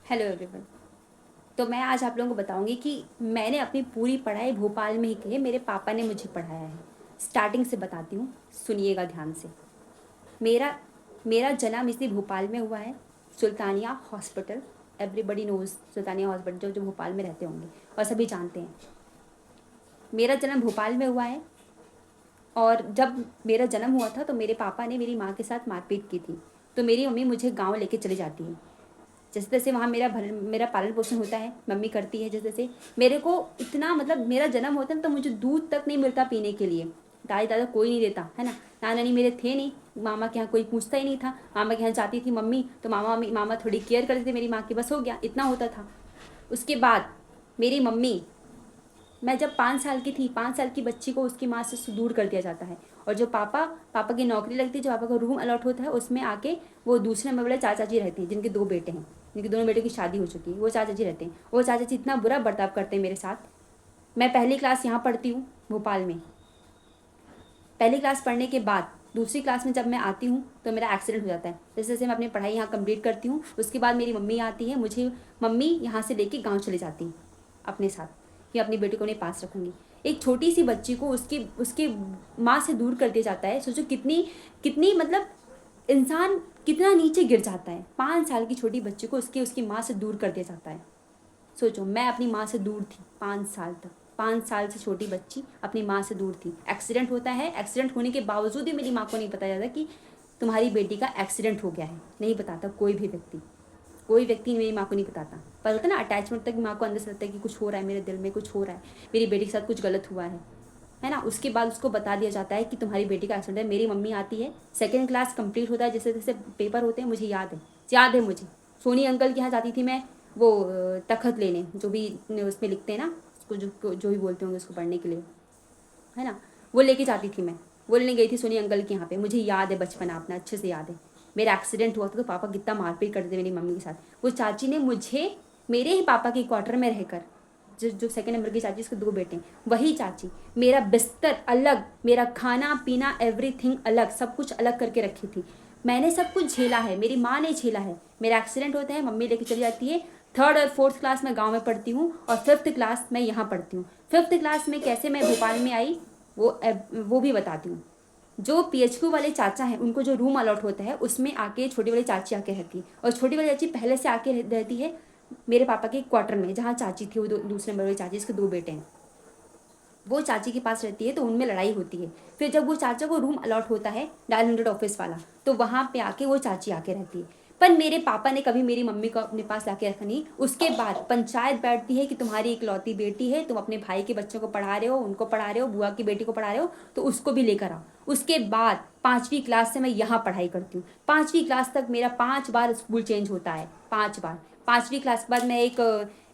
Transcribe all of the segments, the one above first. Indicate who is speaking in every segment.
Speaker 1: Hello everyone. तो मैं आज आप लोगों को बताऊंगी कि मैंने अपनी पूरी पढ़ाई भोपाल में ही की है। मेरे पापा ने मुझे पढ़ाया है। स्टार्टिंग से बताती हूँ, सुनिएगा ध्यान से। मेरा मेरा जन्म इसी भोपाल में हुआ है, Sultania hospital. Everybody knows Sultania hospital, जो जो भोपाल में रहते होंगे और सभी जानते हैं। मेरा जन्म भोपाल में हुआ है। और जब मेरा जन्म हुआ था तो मेरे पापा ने मेरी माँ के साथ मारपीट की थी। तो मेरी मम्मी मुझे गाँव लेके चली जाती है। जैसे तैसे वहाँ मेरा पालन पोषण होता है, मम्मी करती है जैसे तैसे। मेरे को इतना मतलब मेरा जन्म होता है तो मुझे दूध तक नहीं मिलता पीने के लिए। दादी दादा कोई नहीं देता है ना, नाना नानी मेरे थे नहीं। मामा के यहाँ कोई पूछता ही नहीं था। मामा के यहाँ जाती थी मम्मी तो मामा थोड़ी केयर करते थे मेरी माँ की, बस हो गया, इतना होता था। उसके बाद मेरी मम्मी, मैं जब 5 साल की थी, 5 साल की बच्ची को उसकी माँ से दूर कर दिया जाता है। और जो पापा पापा की नौकरी लगती है, जो पापा का रूम अलॉट होता है, उसमें आके वो दूसरे नंबर वाले चाचा जी रहते हैं, जिनके 2 बेटे हैं, जिनके दोनों बेटों की शादी हो चुकी है। वो चाचा जी रहते हैं। वो चाचा जी इतना बुरा बर्ताव करते हैं मेरे साथ। मैं पहली क्लास यहाँ पढ़ती हूँ भोपाल में। पहली क्लास पढ़ने के बाद दूसरी क्लास में जब मैं आती हूँ तो मेरा एक्सीडेंट हो जाता है। जैसे जैसे मैं अपनी पढ़ाई यहाँ कंप्लीट करती हूँ, उसके बाद मेरी मम्मी आती है। मुझे मम्मी यहाँ से लेके गाँव चले जाती हैं अपने साथ, कि अपनी बेटी को उन्हें पास रखूँगी। एक छोटी सी बच्ची को उसके उसके माँ से दूर कर दिया जाता है। सोचो कितनी कितनी मतलब इंसान कितना नीचे गिर जाता है। 5 साल की छोटी बच्ची को उसकी उसकी माँ से दूर कर दिया जाता है। सोचो, मैं अपनी माँ से दूर थी 5 साल तक। 5 साल से छोटी बच्ची अपनी माँ से दूर थी। एक्सीडेंट होता है, एक्सीडेंट होने के बावजूद भी मेरी माँ को नहीं बताया जाता कि तुम्हारी बेटी का एक्सीडेंट हो गया है। नहीं बताता कोई भी व्यक्ति, कोई व्यक्ति मेरी माँ को नहीं बताता। पर होता है ना अटैचमेंट तक, माँ को अंदर से लगता है कि कुछ हो रहा है, मेरे दिल में कुछ हो रहा है, मेरी बेटी के साथ कुछ गलत हुआ है ना। उसके बाद उसको बता दिया जाता है कि तुम्हारी बेटी का एक्सीडेंट है। मेरी मम्मी आती है, सेकेंड क्लास कंप्लीट होता है, जैसे जैसे पेपर होते हैं, मुझे याद है मुझे सोनी अंकल के यहाँ जाती थी मैं, वो तखत लेने, जो भी उसमें लिखते हैं ना, उसको जो भी बोलते होंगे उसको पढ़ने के लिए, है ना, वो लेके जाती थी मैं। वो लेने गई थी सोनी अंकल के यहाँ पे। मुझे याद है, बचपना अपना अच्छे से याद है। मेरा एक्सीडेंट हुआ था तो पापा कितना मारपीट करते थे मेरी मम्मी के साथ। वो चाची ने मुझे मेरे ही पापा के क्वार्टर में रहकर, जो जो सेकेंड नंबर की चाची, उसके 2 बेटे हैं, वही चाची मेरा बिस्तर अलग, मेरा खाना पीना एवरीथिंग अलग, सब कुछ अलग करके रखी थी। मैंने सब कुछ झेला है, मेरी माँ ने झेला है। मेरा एक्सीडेंट होता है, मम्मी लेके चली जाती है। थर्ड और फोर्थ क्लास में गांव में पढ़ती हूँ और फिफ्थ क्लास में यहाँ पढ़ती हूँ। फिफ्थ क्लास में कैसे मैं भोपाल में आई वो भी बताती हूँ। जो पीएचक्यू वाले चाचा हैं, उनको जो रूम अलॉट होता है उसमें आके छोटी वाली चाची आके रहती है। और छोटी वाली चाची पहले से आके रहती है मेरे पापा के क्वार्टर में, जहाँ चाची थी वो दूसरे नंबर वाली चाची, इसके 2 बेटे हैं। वो चाची के पास रहती है तो उनमें लड़ाई होती है। फिर जब वो चाचा को रूम अलॉट होता है डायल 100 ऑफिस वाला, तो वहाँ पे आके वो चाची आके रहती है। पर मेरे पापा ने कभी मेरी मम्मी को अपने पास लाके रखा नहीं। उसके बाद पंचायत बैठती है कि तुम्हारी इकलौती बेटी है, तुम अपने भाई के बच्चों को पढ़ा रहे हो, उनको पढ़ा रहे हो, बुआ की बेटी को पढ़ा रहे हो, तो उसको भी लेकर आओ। उसके बाद 5वीं क्लास से मैं यहाँ पढ़ाई करती हूँ। 5वीं क्लास तक मेरा 5 बार स्कूल चेंज होता है, 5 बार। 5वीं क्लास के बाद मैं एक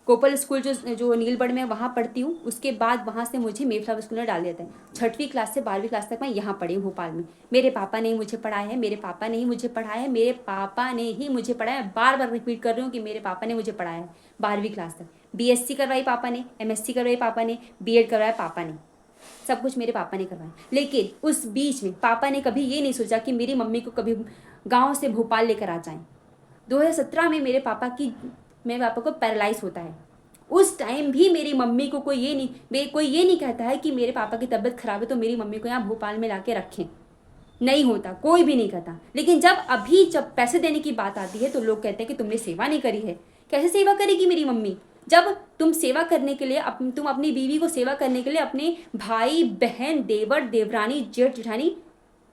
Speaker 1: कोपल स्कूल जो जो नीलबढ़ में, वहाँ पढ़ती हूँ। उसके बाद वहाँ से मुझे मेफलावर स्कूल में डाल देता है। 6वीं क्लास से 12वीं क्लास तक मैं यहाँ पढ़ी हूँ भोपाल में। मेरे पापा ने ही मुझे पढ़ाया है, मेरे पापा ने ही मुझे पढ़ाया है, मेरे पापा ने ही मुझे पढ़ाया है। बार बार रिपीट कर रही हूँ कि मेरे पापा ने मुझे पढ़ाया है 12वीं क्लास तक। बीएससी करवाई पापा ने, एमएससी करवाई पापा ने, बीएड करवाया पापा ने, सब कुछ मेरे पापा ने करवाया। लेकिन उस बीच में पापा ने कभी ये नहीं सोचा कि मेरी मम्मी को कभी गाँव से भोपाल लेकर आ जाएं। 2017 में मेरे पापा को पैरालाइज होता है। उस टाइम भी मेरी मम्मी को कोई ये नहीं कहता है कि मेरे पापा की तबीयत खराब है तो मेरी मम्मी को यहाँ भोपाल में लाके रखें। नहीं होता, कोई भी नहीं कहता। लेकिन जब पैसे देने की बात आती है तो लोग कहते हैं कि तुमने सेवा नहीं करी है। कैसे सेवा करेगी मेरी मम्मी? जब तुम सेवा करने के लिए तुम अपनी बीवी को सेवा करने के लिए अपने भाई बहन देवर देवरानी जेठ जेठानी,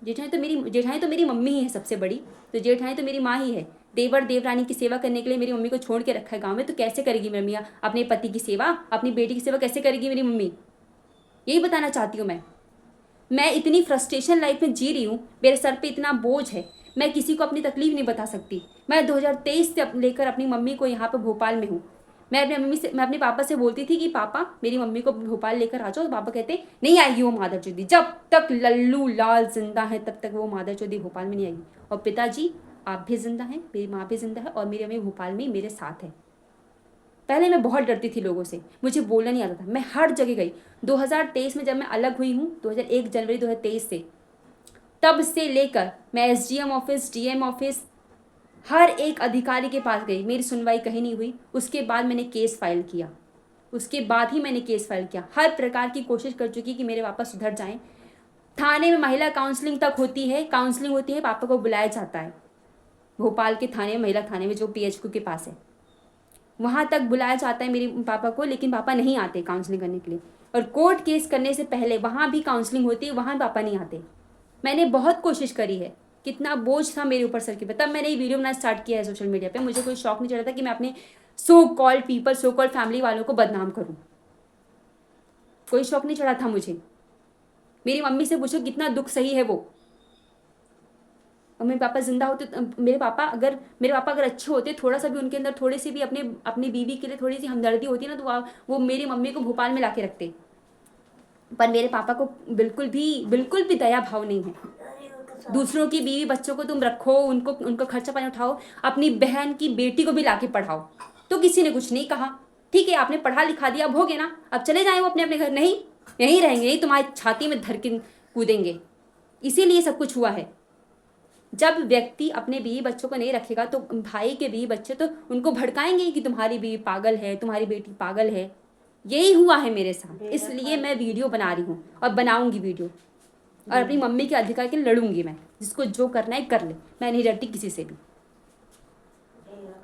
Speaker 1: जेठानी तो मेरी मम्मी ही है सबसे बड़ी, तो जेठानी तो मेरी माँ ही है। देवर देवरानी की सेवा करने के लिए मेरी मम्मी को छोड़ के रखा है गाँव में, तो कैसे करेगी मेरी मम्मी अपने पति की सेवा, अपनी बेटी की सेवा कैसे करेगी मेरी मम्मी? यही बताना चाहती हूँ मैं इतनी फ्रस्ट्रेशन लाइफ में जी रही हूँ, मेरे सर पे इतना बोझ है, मैं किसी को अपनी तकलीफ नहीं बता सकती। मैं 2023 से लेकर अपनी मम्मी को यहाँ पे भोपाल में हूँ। मैं अपने पापा से बोलती थी कि पापा मेरी मम्मी को भोपाल लेकर आ जाओ, तो पापा कहते नहीं आएगी वो मादर चौधरी, जब तक लल्लू लाल जिंदा है तब तक वो मादर चौधरी भोपाल में नहीं आएगी। और पिताजी, आप भी जिंदा हैं, मेरी माँ भी जिंदा है और मेरी मम्मी भोपाल में मेरे साथ है। पहले मैं बहुत डरती थी लोगों से, मुझे बोलना नहीं आता था, मैं हर जगह गई। 2023 में जब मैं अलग हुई हूँ, 1 जनवरी 2023 से, तब से लेकर मैं एसडीएम ऑफिस, डीएम ऑफिस, हर एक अधिकारी के पास गई, मेरी सुनवाई कहीं नहीं हुई। उसके बाद मैंने केस फाइल किया, उसके बाद ही मैंने केस फाइल किया। हर प्रकार की कोशिश कर चुकी कि मेरे पापा सुधर जाएं। थाने में महिला काउंसलिंग तक होती है, काउंसलिंग होती है, पापा को बुलाया जाता है। भोपाल के थाने में, महिला थाने में जो PHQ के पास है, वहाँ तक बुलाया जाता है मेरे पापा को, लेकिन पापा नहीं आते काउंसलिंग करने के लिए। और कोर्ट केस करने से पहले वहाँ भी काउंसलिंग होती है, वहाँ पापा नहीं आते। मैंने बहुत कोशिश करी है, कितना बोझ था मेरे ऊपर सर के पे। तब मैंने ये वीडियो बनाना स्टार्ट किया है सोशल मीडिया पे। मुझे कोई शौक नहीं चढ़ा था कि मैं अपने so called people, so called family वालों को बदनाम करूँ, कोई शौक नहीं चढ़ा था मुझे। मेरी मम्मी से पूछो कितना दुख सही है वो। और मेरे पापा जिंदा होते, मेरे पापा अगर अच्छे होते, थोड़ा सा भी उनके अंदर थोड़ी सी भी अपनी बीवी के लिए थोड़ी सी हमदर्दी होती ना, तो वो मेरी मम्मी को भोपाल में ला के रखते। पर मेरे पापा को बिल्कुल भी दया भाव नहीं है। दूसरों की बीवी बच्चों को तुम रखो, उनको खर्चा पानी उठाओ, अपनी बहन की बेटी को भी ला के पढ़ाओ, तो किसी ने कुछ नहीं कहा। ठीक है, आपने पढ़ा लिखा दिया, अब हो गया ना, अब चले जाए वो अपने अपने घर। नहीं, यहीं रहेंगे, यही तुम्हारी छाती में धर के कूदेंगे। इसीलिए सब कुछ हुआ है। जब व्यक्ति अपने बीवी बच्चों को नहीं रखेगा तो भाई के बीवी बच्चे तो उनको भड़काएंगे कि तुम्हारी बीवी पागल है, तुम्हारी बेटी पागल है। यही हुआ है मेरे साथ, इसलिए मैं वीडियो बना रही हूँ और बनाऊंगी वीडियो, और अपनी मम्मी के अधिकार के लिए लड़ूंगी मैं। जिसको जो करना है कर ले, मैं नहीं डरती किसी से भी।